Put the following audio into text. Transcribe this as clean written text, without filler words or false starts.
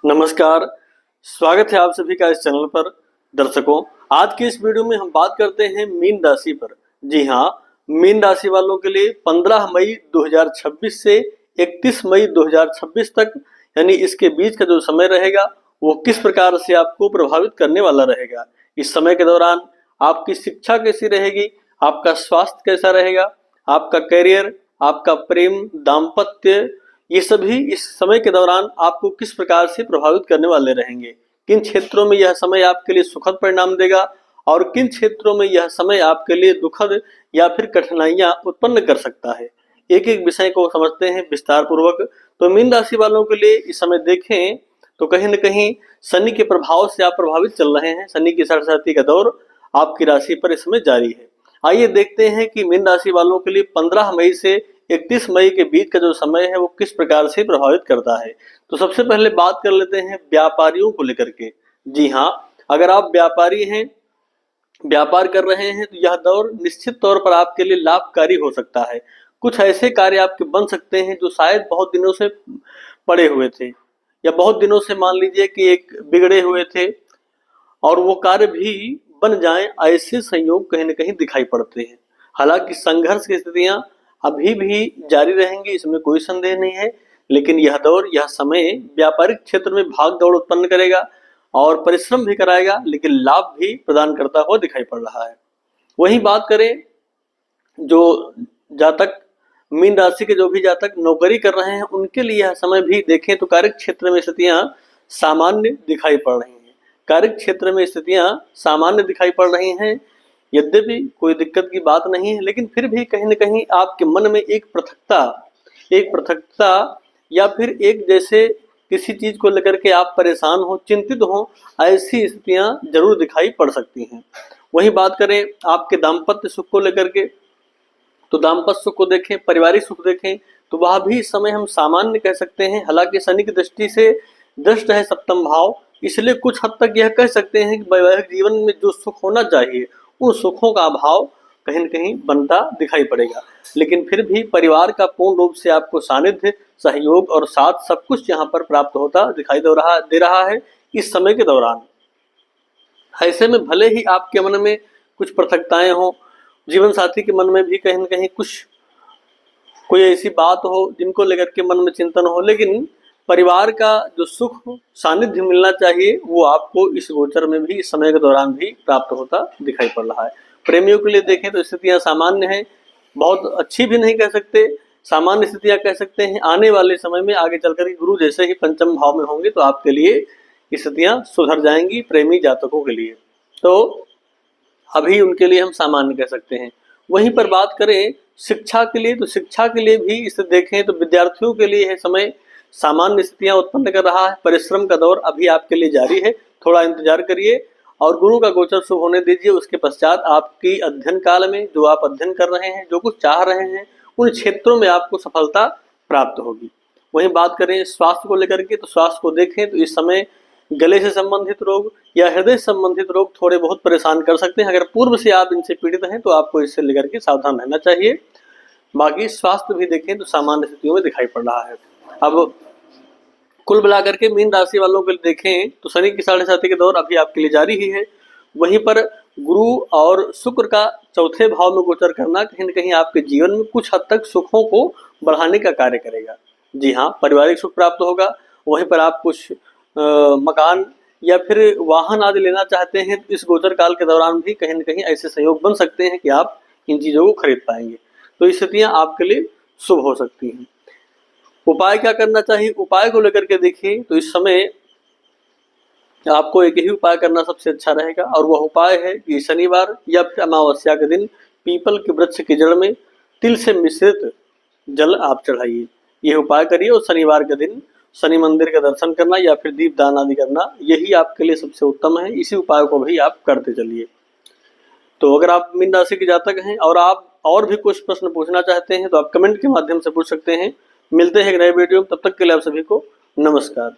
नमस्कार, स्वागत है आप सभी का इस चैनल पर। दर्शकों, आज की इस वीडियो में हम बात करते हैं मीन राशि पर। जी हाँ, मीन राशि वालों के लिए 15 मई 2026 से 31 मई 2026 तक यानी इसके बीच का जो समय रहेगा वो किस प्रकार से आपको प्रभावित करने वाला रहेगा। इस समय के दौरान आपकी शिक्षा कैसी रहेगी, आपका स्वास्थ्य कैसा रहेगा, आपका करियर, आपका प्रेम, दाम्पत्य, ये सभी इस समय के दौरान आपको किस प्रकार से प्रभावित करने वाले रहेंगे। किन क्षेत्रों में यह समय आपके लिए सुखद परिणाम देगा और किन क्षेत्रों में यह समय आपके लिए दुखद या फिर कठिनाइयां उत्पन्न कर सकता है। एक एक विषय को समझते हैं विस्तार पूर्वक। तो मीन राशि वालों के लिए इस समय देखें तो कहीं न कहीं शनि के प्रभाव से आप प्रभावित चल रहे हैं। शनि की सरसाती का दौर आपकी राशि पर इस समय जारी है। आइए देखते हैं कि मीन राशि वालों के लिए 15 मई से 31 मई के बीच का जो समय है वो किस प्रकार से प्रभावित करता है। तो सबसे पहले बात कर लेते हैं व्यापारियों को लेकर के। जी हाँ, अगर आप व्यापारी हैं, व्यापार कर रहे हैं तो यह दौर निश्चित तौर पर आपके लिए लाभकारी हो सकता है। कुछ ऐसे कार्य आपके बन सकते हैं जो शायद बहुत दिनों से पड़े हुए थे या बहुत दिनों से मान लीजिए कि एक बिगड़े हुए थे और वो कार्य भी बन जाएं, ऐसे संयोग कहीं न कहीं दिखाई पड़ते हैं। हालांकि संघर्ष की स्थितियां अभी भी जारी रहेंगी, इसमें कोई संदेह नहीं है, लेकिन यह दौर, यह समय व्यापारिक क्षेत्र में भाग दौड़ उत्पन्न करेगा और परिश्रम भी कराएगा, लेकिन लाभ भी प्रदान करता हुआ दिखाई पड़ रहा है। वहीं बात करें जो जातक, मीन राशि के जो भी जातक नौकरी कर रहे हैं उनके लिए यह समय भी देखें तो कार्य क्षेत्र में स्थितियां सामान्य दिखाई पड़ रही हैं। कार्य क्षेत्र में स्थितियां सामान्य दिखाई पड़ रही हैं, यद्यपि कोई दिक्कत की बात नहीं है, लेकिन फिर भी कहीं न कहीं आपके मन में एक पृथकता या फिर एक जैसे किसी चीज को लेकर के आप परेशान हो, चिंतित हो, ऐसी स्थितियां जरूर दिखाई पड़ सकती हैं। वहीं बात करें आपके दाम्पत्य सुख को लेकर के, तो दाम्पत्य सुख को देखें, पारिवारिक सुख देखें तो वह भी इस समय हम सामान्य कह सकते हैं। हालांकि शनि की दृष्टि से दृष्ट है सप्तम भाव, इसलिए कुछ हद तक यह कह सकते हैं कि वैवाहिक जीवन में जो सुख होना चाहिए उन सुखों का अभाव कहीं न कहीं बनता दिखाई पड़ेगा। लेकिन फिर भी परिवार का पूर्ण रूप से आपको सानिध्य, सहयोग और साथ सब कुछ यहाँ पर प्राप्त होता दिखाई दे रहा है इस समय के दौरान। ऐसे में भले ही आपके मन में कुछ पृथकताएं हों, जीवन साथी के मन में भी कहीं न कहीं कोई ऐसी बात हो जिनको लेकर के मन में चिंतन हो, लेकिन परिवार का जो सुख सानिध्य मिलना चाहिए वो आपको इस गोचर में भी, इस समय के दौरान भी प्राप्त होता दिखाई पड़ रहा है। प्रेमियों के लिए देखें तो स्थितियां सामान्य हैं, बहुत अच्छी भी नहीं कह सकते, सामान्य स्थितियां कह सकते हैं। आने वाले समय में आगे चलकर गुरु जैसे ही पंचम भाव में होंगे तो आपके लिए स्थितियां सुधर जाएंगी प्रेमी जातकों के लिए, तो अभी उनके लिए हम सामान्य कह सकते हैं। वहीं पर बात करें शिक्षा के लिए, तो शिक्षा के लिए भी इसे देखें तो विद्यार्थियों के लिए यह समय सामान्य स्थितियां उत्पन्न कर रहा है। परिश्रम का दौर अभी आपके लिए जारी है, थोड़ा इंतजार करिए और गुरु का गोचर शुभ होने दीजिए। उसके पश्चात आपकी अध्ययन काल में जो आप अध्ययन कर रहे हैं, जो कुछ चाह रहे हैं, उन क्षेत्रों में आपको सफलता प्राप्त होगी। वहीं बात करें स्वास्थ्य को लेकर के, तो स्वास्थ्य को देखें तो इस समय गले से संबंधित रोग या हृदय संबंधित रोग थोड़े बहुत परेशान कर सकते हैं। अगर पूर्व से आप इनसे पीड़ित हैं तो आपको इससे लेकर के सावधान रहना चाहिए। बाकी स्वास्थ्य भी देखें तो सामान्य स्थितियों में दिखाई पड़ रहा है। अब कुल मिलाकर के मीन राशि वालों को देखें तो शनि की साढ़े साथी के दौर अभी आपके लिए जारी ही है। वहीं पर गुरु और शुक्र का चौथे भाव में गोचर करना कहीं न कहीं आपके जीवन में कुछ हद तक सुखों को बढ़ाने का कार्य करेगा। जी हाँ, पारिवारिक सुख प्राप्त होगा। वहीं पर आप कुछ मकान या फिर वाहन आदि लेना चाहते हैं तो इस गोचर काल के दौरान भी कहीं न कहीं ऐसे संयोग बन सकते हैं कि आप इन चीज़ों को खरीद पाएंगे, तो स्थितियाँ आपके लिए शुभ हो सकती हैं। उपाय क्या करना चाहिए, उपाय को लेकर के देखिए तो इस समय आपको एक ही उपाय करना सबसे अच्छा रहेगा और वह उपाय है कि शनिवार या फिर अमावस्या के दिन पीपल के वृक्ष की जड़ में तिल से मिश्रित जल आप चढ़ाइए। यह उपाय करिए और शनिवार के दिन शनि मंदिर का दर्शन करना या फिर दीप दान आदि करना, यही आपके लिए सबसे उत्तम है। इसी उपाय को भी आप करते चलिए। तो अगर आप मीन राशि के जातक हैं और आप और भी कुछ प्रश्न पूछना चाहते हैं तो आप कमेंट के माध्यम से पूछ सकते हैं। मिलते हैं एक नए वीडियो में, तब तक के लिए आप सभी को नमस्कार।